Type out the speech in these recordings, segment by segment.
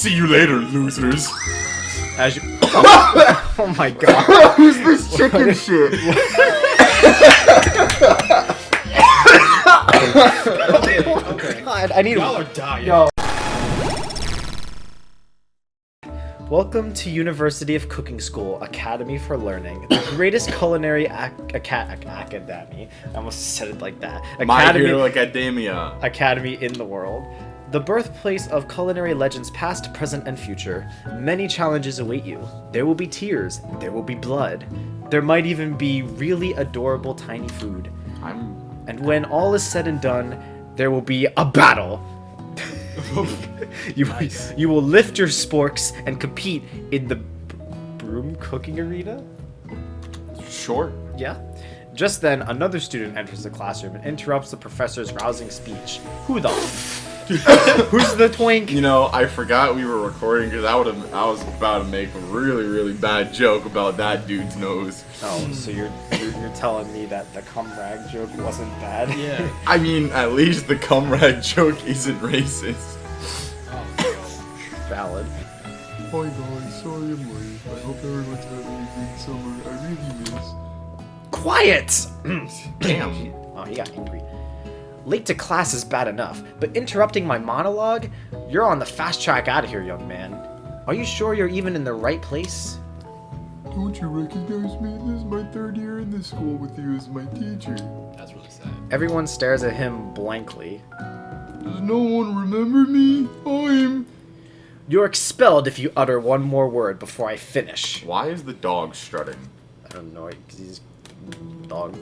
See you later, losers. As you... Oh my god. Who's this chicken shit? Okay. God, I need... Y'all are dying. Yo. Welcome to University of Cooking School, Academy for Learning, the greatest culinary academy. I almost said it like that. My Hero Academia. Academy in the world. The birthplace of culinary legends past, present, and future. Many challenges await you. There will be tears. There will be blood. There might even be really adorable tiny food. And when all is said and done, there will be a battle. You will lift your sporks and compete in the broom cooking arena? Sure. Yeah. Just then, another student enters the classroom and interrupts the professor's rousing speech. Who the Who's the twink? You know, I forgot we were recording because I was about to make a really, really bad joke about that dude's nose. Oh, so you're telling me that the cum rag joke wasn't bad? Yeah. I mean, at least the cum rag joke isn't racist. Valid. Hi guys, sorry I'm late. I hope everyone's having a good summer. I really miss. Quiet! Damn. Oh, he got angry. Late to class is bad enough, but interrupting my monologue? You're on the fast track out of here, young man. Are you sure you're even in the right place? Don't you recognize me? This is my third year in this school with you as my teacher. That's really sad. Everyone stares at him blankly. Does no one remember me? You're expelled if you utter one more word before I finish. Why is the dog strutting? I don't know, because he's dog.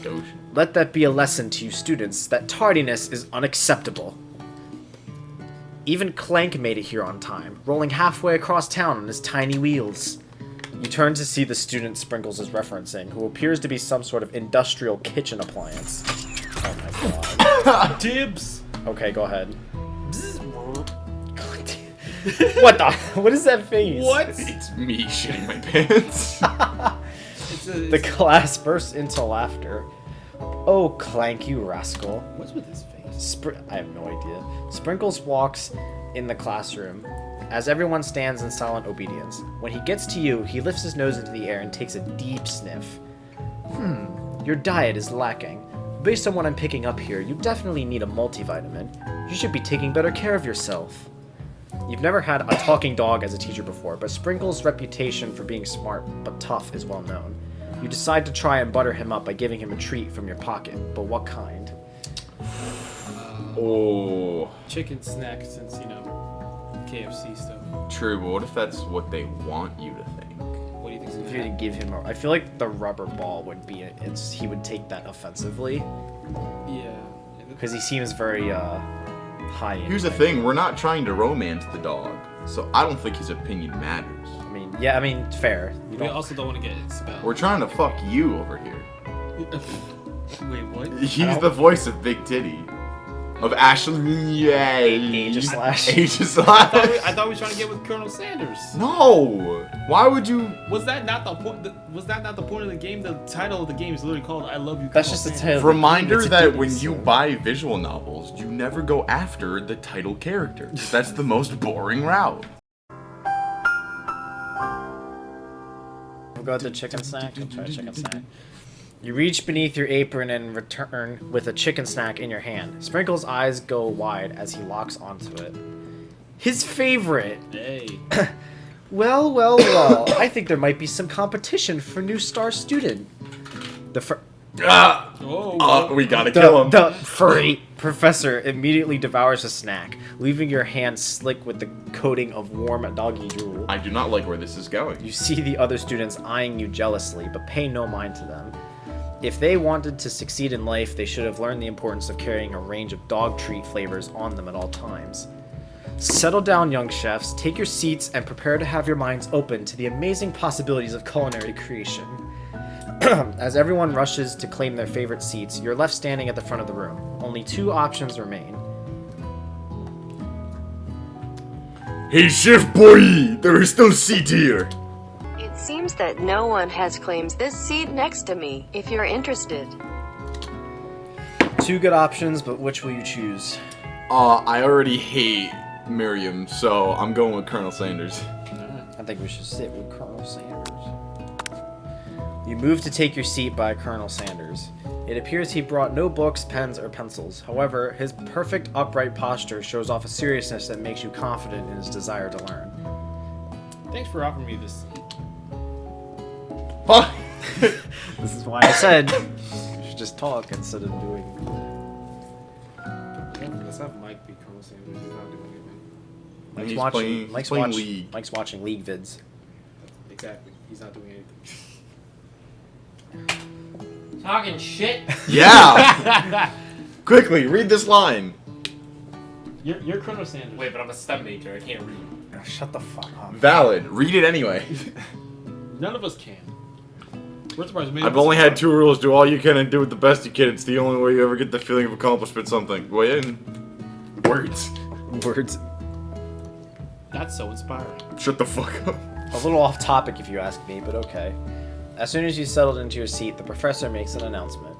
Doge. Let that be a lesson to you students that tardiness is unacceptable. Even Clank made it here on time, rolling halfway across town on his tiny wheels. You turn to see the student Sprinkles is referencing, who appears to be some sort of industrial kitchen appliance. Oh my god. Dibs. Okay, go ahead. What the? What is that face? What? It's me shitting my pants. The class bursts into laughter. Oh, Clank, you rascal. What's with his face? I have no idea. Sprinkles walks in the classroom as everyone stands in silent obedience. When he gets to you, he lifts his nose into the air and takes a deep sniff. Your diet is lacking. Based on what I'm picking up here, you definitely need a multivitamin. You should be taking better care of yourself. You've never had a talking dog as a teacher before, but Sprinkles' reputation for being smart but tough is well known. You decide to try and butter him up by giving him a treat from your pocket, but what kind? Oh. Chicken snack, since, you know, KFC stuff. True, but what if that's what they want you to think? What do you think's If you gonna give him I feel like the rubber ball would be he would take that offensively, happen? Yeah. because he seems very high. Here's the thing, we're not trying to romance the dog, so I don't think his opinion matters. I mean, fair. You We don't. also don't want to get expelled. We're trying to fuck you over here. Wait, what? He's the voice of Big Titty. Of Ashley. Yay. Aegis-Slash. Aegis-Slash. I thought we were trying to get with Colonel Sanders. No! Why would you? Was that not the point? Was that not the point of the game? The title of the game is literally called "I Love You." That's Colonel just the Sanders. title. It's Reminder a that dating when you sim. buy visual novels, you never go after the title character. That's the most boring route. We'll go with the chicken snack. I'll try a chicken snack. You reach beneath your apron and return with a chicken snack in your hand. Sprinkle's eyes go wide as he locks onto it. His favorite! Hey. Well. I think there might be some competition for new star student. We gotta kill him. The furry professor immediately devours the snack, leaving your hand slick with the coating of warm doggy drool. I do not like where this is going. You see the other students eyeing you jealously, but pay no mind to them. If they wanted to succeed in life, they should have learned the importance of carrying a range of dog treat flavors on them at all times. Settle down, young chefs, take your seats, and prepare to have your minds open to the amazing possibilities of culinary creation. As everyone rushes to claim their favorite seats, you're left standing at the front of the room. Only two options remain. Hey, Chef Boy! There is still seat here! It seems that no one has claimed this seat next to me, if you're interested. Two good options, but which will you choose? I already hate Miriam, so I'm going with Colonel Sanders. I think we should sit with Colonel Sanders. You move to take your seat by Colonel Sanders. It appears he brought no books, pens, or pencils. However, his perfect upright posture shows off a seriousness that makes you confident in his desire to learn. Thanks for offering me this seat. Fuck! This is why I said you should just talk instead of doing... Let's have Mike be Colonel Sanders. He's not doing anything. He's playing League. Mike's watching League vids. Exactly. He's not doing anything. Talking shit. Yeah! Quickly, read this line. You're Colonel Sanders. Wait, but I'm a STEM major. I can't read. Oh, shut the fuck up. Valid. Read it anyway. None of us can. We're surprised. I've only had 2 rules. Do all you can and do it the best you can. It's the only way you ever get the feeling of accomplishment something. Words. Words. That's so inspiring. Shut the fuck up. A little off topic if you ask me, but okay. As soon as you settled into your seat, the professor makes an announcement.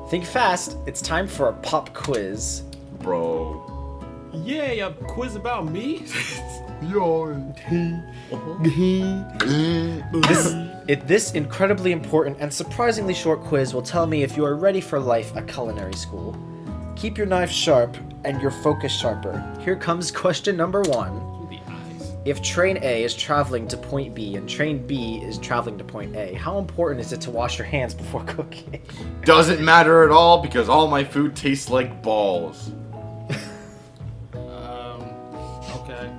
Think fast, it's time for a pop quiz. Bro. Yay, a quiz about me? This incredibly important and surprisingly short quiz will tell me if you are ready for life at culinary school. Keep your knife sharp and your focus sharper. Here comes question number 1. The eyes. If train A is traveling to point B and train B is traveling to point A, how important is it to wash your hands before cooking? Doesn't matter at all because all my food tastes like balls. Okay.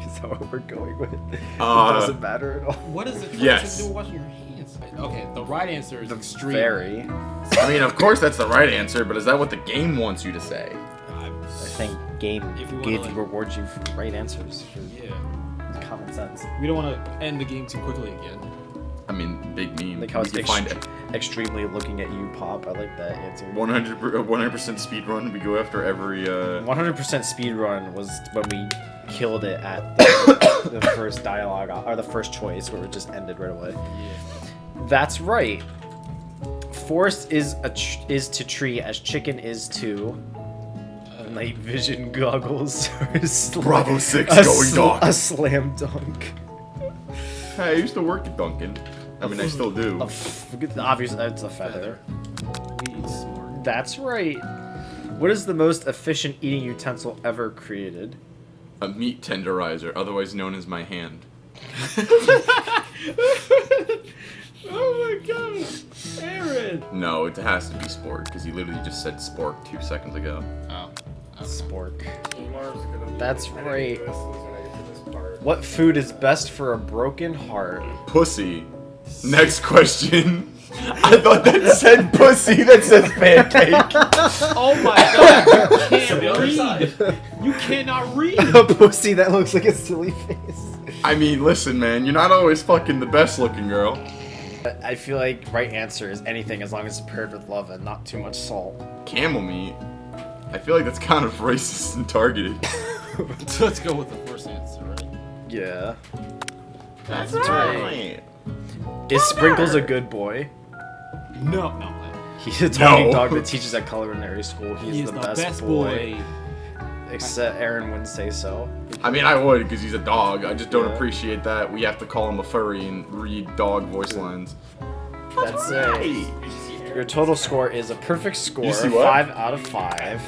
Is that what we're going with? It Uh, doesn't matter at all. What is it Yes. to do with washing your hands? Okay, the right answer is extreme. Very. I mean, of course that's the right answer, but is that what the game wants you to say? I think game If you wanna, like- rewards you for right answers for Yeah. common sense. We don't want to end the game too quickly again. I mean, big meme. Like how We it's can find it. extremely looking at you, Pop. I like that answer. 100% speed run. We go after every. 100% speedrun was when we killed it at the first dialogue, or the first choice, where it just ended right away. Yeah. That's right. Forest is to tree as chicken is to night vision goggles. Bravo 6 going dog. A slam dunk. Hey, I used to work at Duncan. I mean, I still do. Obviously, it's a feather. We eat smart. That's right. What is the most efficient eating utensil ever created? A meat tenderizer, otherwise known as my hand. Oh my god, Aaron! No, it has to be spork because he literally just said spork 2 seconds ago. Oh. Spork. That's right. What food is best for a broken heart? Pussy. Next question. I thought that said pussy. That says pancake. Oh my god, you So the can't other read! side. You cannot read! A pussy that looks like a silly face. I mean, listen, man. You're not always fucking the best looking girl. I feel like right answer is anything as long as it's paired with love and not too much salt. Camel meat. I feel like that's kind of racist and targeted. Let's go with the first answer, right? Yeah. That's right. Is Sprinkles a good boy? No. He's a talking No. dog that teaches at culinary school. He's He is the best boy. Except Aaron wouldn't say so. I mean, I would because he's a dog. I just don't Yeah. appreciate that we have to call him a furry and read dog voice lines. That's it. Your total score is a perfect score. You see what? 5 out of 5.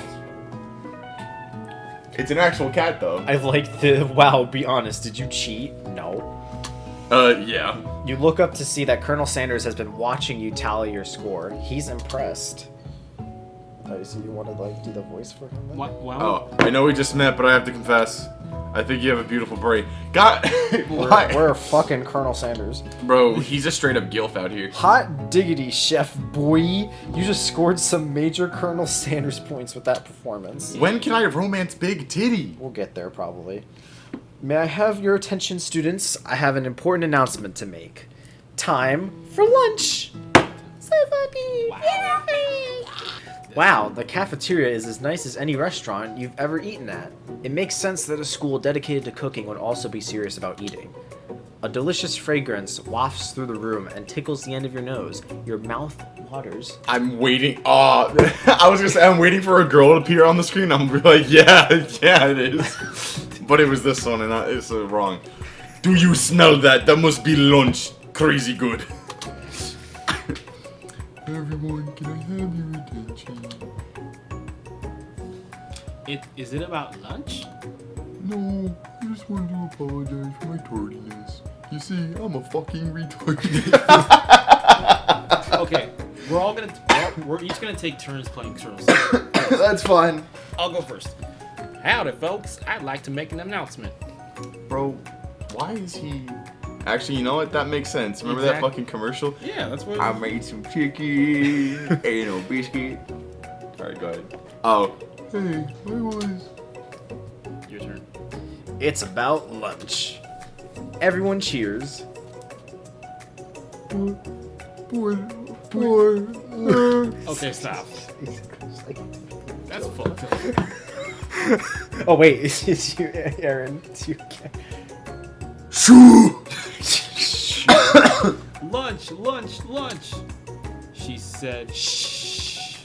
It's an actual cat, though. I like the... Wow, be honest. Did you cheat? No. Yeah. You look up to see that Colonel Sanders has been watching you tally your score. He's impressed. Oh, so you want to, like, do the voice for him then? Oh, I know we just met, but I have to confess. I think you have a beautiful brain. God, why? We're fucking Colonel Sanders. Bro, he's a straight up gilf out here. Hot diggity, Chef Boy. You just scored some major Colonel Sanders points with that performance. When can I romance Big Titty? We'll get there, probably. May I have your attention, students? I have an important announcement to make. Time for lunch! Wow, the cafeteria is as nice as any restaurant you've ever eaten at. It makes sense that a school dedicated to cooking would also be serious about eating. A delicious fragrance wafts through the room and tickles the end of your nose. Your mouth waters. I'm waiting. Oh, I was gonna say I'm waiting for a girl to appear on the screen. I'm gonna be like, yeah, it is. But it was this one, and it's wrong. Do you smell that? That must be lunch. Crazy good. Everyone, can I have your attention? Is it about lunch? No, I just wanted to apologize for my tardiness. You see, I'm a fucking retard. Okay, we're each gonna take turns playing Turtles. That's fine. I'll go first. Howdy, folks. I'd like to make an announcement. Bro, why is he... Actually, you know what? That makes sense. Remember that fucking commercial? Yeah, that's what. I made some chicken, ain't no biscuit. Alright, go ahead. Oh. Hey, I was... Your turn. It's about lunch. Everyone cheers. Okay, stop. That's fucked up. Oh wait, it's you, Aaron. It's you. Shoo! Lunch. She said, shh.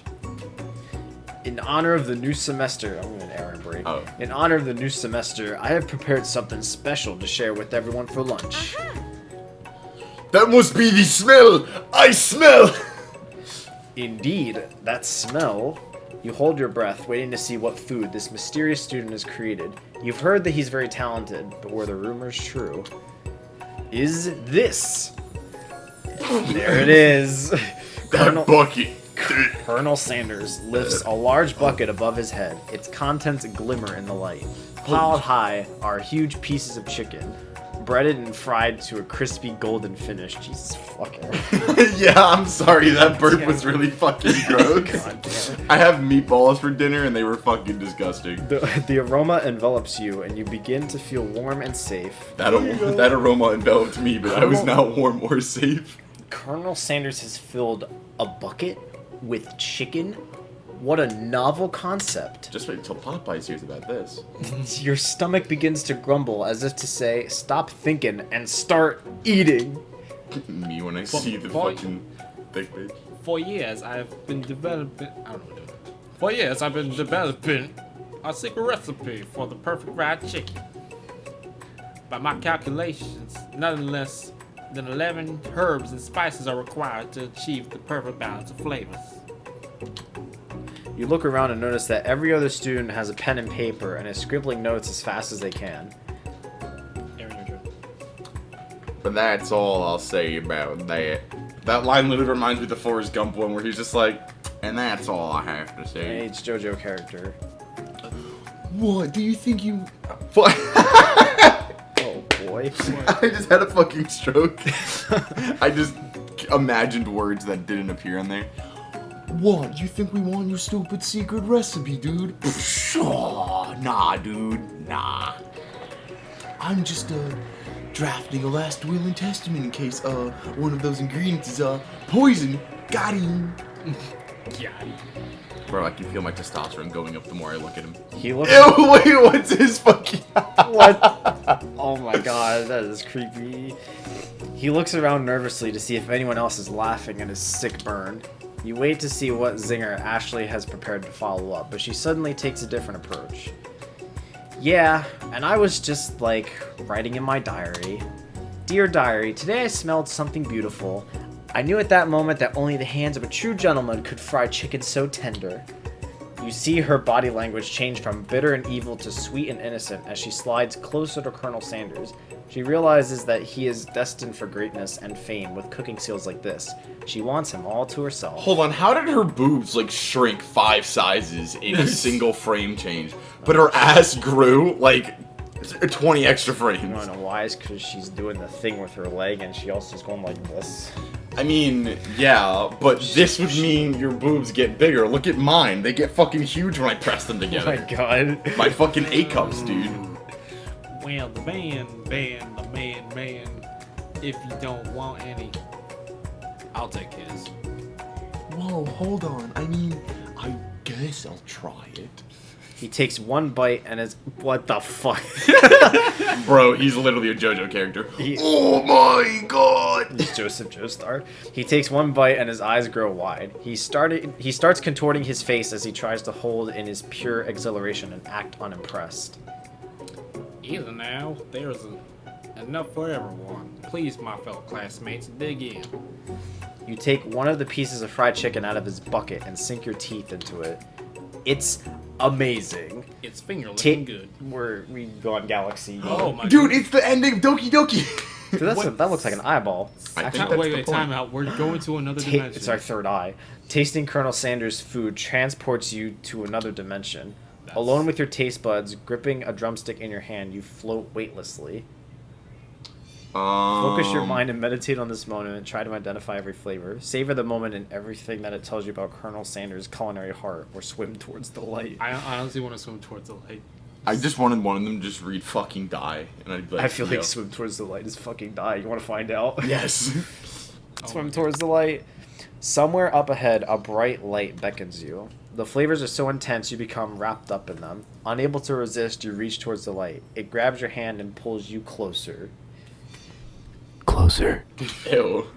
In honor of the new semester, I'm gonna Aaron break. Oh. In honor of the new semester, I have prepared something special to share with everyone for lunch. That must be the smell! I smell! Indeed, that smell. You hold your breath, waiting to see what food this mysterious student has created. You've heard that he's very talented, but were the rumors true? Is this? There it is. That bucket. Colonel Sanders lifts a large bucket above his head. Its contents glimmer in the light. Piled high are huge pieces of chicken, breaded and fried to a crispy golden finish. Jesus fucking. Yeah, I'm sorry, that burp was really fucking gross. God damn it. I have meatballs for dinner and they were fucking disgusting. The aroma envelops you, and you begin to feel warm and safe. That aroma enveloped me, but I was not warm or safe. Colonel Sanders has filled a bucket with chicken. What a novel concept. Just wait until Popeyes hears about this. Your stomach begins to grumble as if to say, stop thinking and start eating. Me when I see the fucking thick bitch. For years, I've been developing. I don't know what I'm doing. For years, I've been developing a secret recipe for the perfect fried chicken. By my calculations, nothing less than 11 herbs and spices are required to achieve the perfect balance of flavors. You look around and notice that every other student has a pen and paper and is scribbling notes as fast as they can. Aaron, your turn. But that's all I'll say about that. That line literally reminds me of the Forrest Gump one where he's just like, and that's all I have to say. Hey, it's JoJo character. What do you think you... What? Oh boy. I just had a fucking stroke. I just imagined words that didn't appear in there. What? You think we want your stupid secret recipe, dude? Nah, dude. Nah. I'm just, drafting a last will and testament in case, one of those ingredients is, poison. Got him. Bro, I can feel my testosterone going up the more I look at him. He looks. Ew, wait, what's his fucking... What? Oh my god, that is creepy. He looks around nervously to see if anyone else is laughing at his sick burn. You wait to see what zinger Ashley has prepared to follow up, but she suddenly takes a different approach. Yeah, and I was just, like, writing in my diary. Dear diary, today I smelled something beautiful. I knew at that moment that only the hands of a true gentleman could fry chicken so tender. You see her body language change from bitter and evil to sweet and innocent as she slides closer to Colonel Sanders. She realizes that he is destined for greatness and fame with cooking skills like this. She wants him all to herself. Hold on, how did her boobs, like, shrink 5 sizes in a single frame change? But her ass grew, like, 20 extra You frames. wanna know why? It's because she's doing the thing with her leg and she also is going like this. I mean, yeah, but this would mean your boobs get bigger. Look at mine. They get fucking huge when I press them Oh my together. god. My fucking A-cups, dude. Well, the man, the man. If you don't want any, I'll take his. Whoa, hold on. I mean, I guess I'll try it. He takes one bite and is... What the fuck? Bro, he's literally a JoJo character. He- Oh my god! Joseph Joestar. He takes one bite and his eyes grow wide. He starts contorting his face as he tries to hold in his pure exhilaration and act unimpressed. Either now, there's enough for everyone. Please, my fellow classmates, dig in. You take one of the pieces of fried chicken out of his bucket and sink your teeth into it. It's amazing. It's finger licking good. We go on Galaxy. Oh my Dude, it's the ending of Doki Doki! Dude, that looks like an eyeball. I think that's Wait, the point. time out. We're going to another dimension. It's our third eye. Tasting Colonel Sanders' food transports you to another dimension. Alone with your taste buds, gripping a drumstick in your hand, you float weightlessly. Focus your mind and meditate on this moment and try to identify every flavor. Savor the moment and everything that it tells you about Colonel Sanders' culinary heart, or swim towards the light. I honestly want to swim towards the light. I just wanted one of them to just read fucking die. And I'd be like, I feel yo. like swim towards the light is fucking die. You want to find out? Yes. Swim towards the light. Somewhere up ahead, a bright light beckons you. The flavors are so intense you become wrapped up in them. Unable to resist, you reach towards the light. It grabs your hand and pulls you closer. Closer. Ew.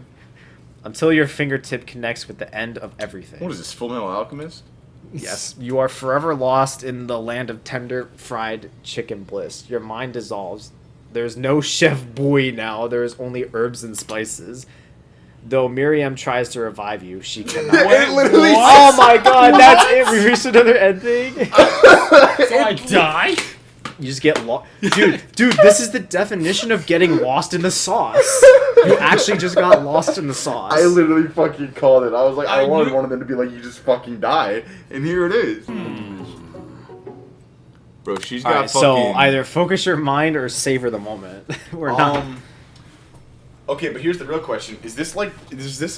Until your fingertip connects with the end of everything. What is this, Full Metal Alchemist? Yes, you are forever lost in the land of tender fried chicken bliss. Your mind dissolves. There's no Chef Boy now. There is only herbs and spices. Though Miriam tries to revive you, she cannot. It literally Oh my god, that's it. We reached another ending. So I die? You just get lost. Dude, this is the definition of getting lost in the sauce. You actually just got lost in the sauce. I literally fucking called it. I was like, I wanted knew- one of them to be like, you just fucking die. And here it is. Bro, she's got Alright, fucking... so either focus your mind or savor the moment. We're not. Okay, but here's the real question. Is this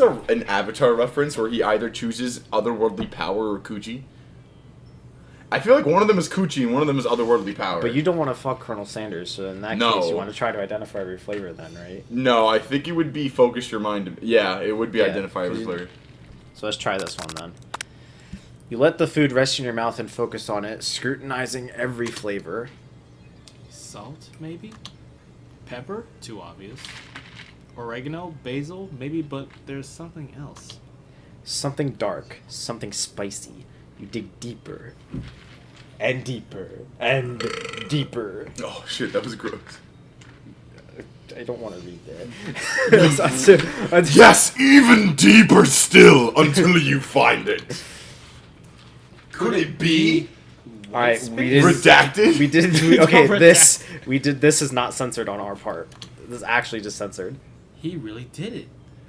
an Avatar reference where he either chooses otherworldly power or Coochie? I feel like one of them is Coochie and one of them is otherworldly power. But you don't want to fuck Colonel Sanders, so in that No. case, you want to try to identify every flavor then, right? No, I think it would be focus your mind. Yeah, it would be Yeah, identify every 'cause flavor. So let's try this one then. You let the food rest in your mouth and focus on it, scrutinizing every flavor. Salt, maybe? Pepper? Too obvious. Oregano? Basil? Maybe, but there's something else. Something dark, something spicy. You dig deeper. And deeper. And deeper. Oh shit, that was gross. I don't want to read that. Yes, even deeper still until you find it. Could it be Alright, we did. redacted? This is not censored on our part. This is actually just censored. He really did it.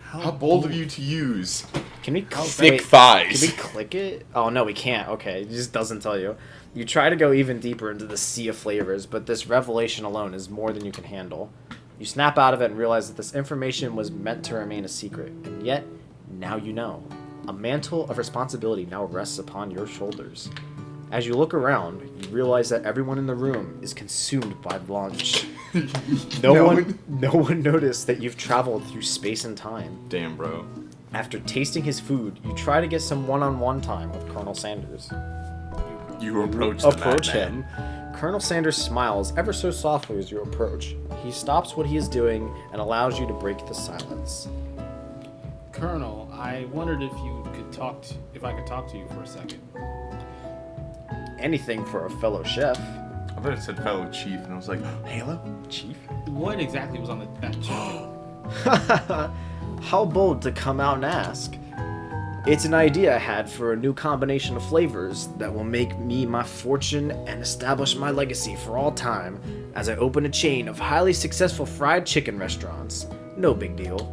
How bold of you to use. Can we Thick thighs. Can we click it? Oh no, we can't. Okay, it just doesn't tell you. You try to go even deeper into the sea of flavors, but this revelation alone is more than you can handle. You snap out of it and realize that this information was meant to remain a secret, and yet now you know. A mantle of responsibility now rests upon your shoulders. As you look around, you realize that everyone in the room is consumed by lunch. No one noticed that you've traveled through space and time. Damn, bro. After tasting his food, you try to get some one-on-one time with Colonel Sanders. You approach Him. Colonel Sanders smiles ever so softly as you approach. He stops what he is doing and allows you to break the silence. Colonel, I wondered if I could talk to you for a second. Anything for a fellow chef. I thought it said fellow chief, and I was like, Halo? Chief? What exactly was on that chicken? How bold to come out and ask. It's an idea I had for a new combination of flavors that will make me my fortune and establish my legacy for all time as I open a chain of highly successful fried chicken restaurants. No big deal.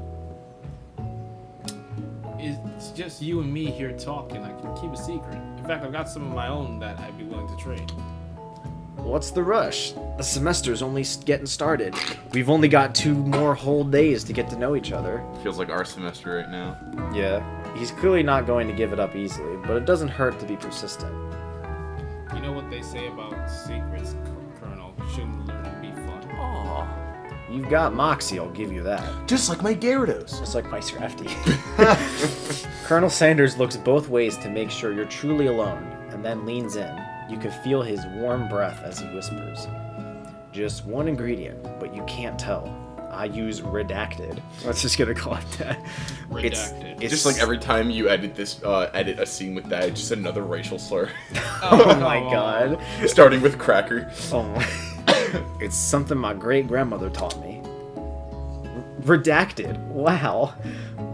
It's just you and me here talking. I can keep a secret. In fact, I've got some of my own that I'd be willing to trade. What's the rush? The semester's only getting started. We've only got 2 more whole days to get to know each other. Feels like our semester right now. Yeah, he's clearly not going to give it up easily, but it doesn't hurt to be persistent. You know what they say about secrets, Colonel? Shouldn't learn to be fun. Aw, you've got moxie, I'll give you that. Just like my Gyarados. Just like my Scrafty. Colonel Sanders looks both ways to make sure you're truly alone, and then leans in. You can feel his warm breath as he whispers. Just one ingredient, but you can't tell. I use redacted. Let's just gonna call it that. Redacted. It's Just like every time you edit edit a scene with that, it's just another racial slur. Oh my god. Starting with cracker. Oh. It's something my great grandmother taught me. Redacted. Wow.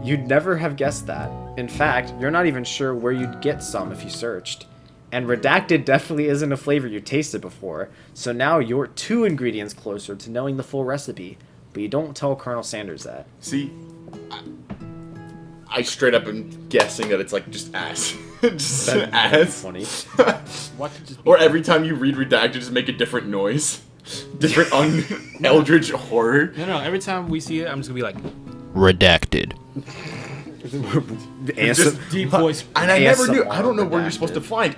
You'd never have guessed that. In fact, you're not even sure where you'd get some if you searched. And redacted definitely isn't a flavor you tasted before, so now you're 2 ingredients closer to knowing the full recipe. But you don't tell Colonel Sanders that. See, I straight up am guessing that it's like just ass. Just an ass. Funny. What could just be Or every time you read redacted, just make a different noise. Different eldritch horror. No, every time we see it, I'm just gonna be like, redacted. Just Deep voice. And I never knew. ASMR I don't know where you're supposed to redacted. find.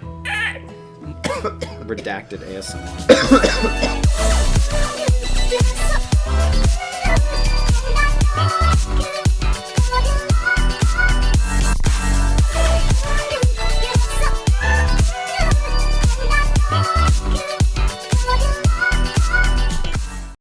Redacted ASMR.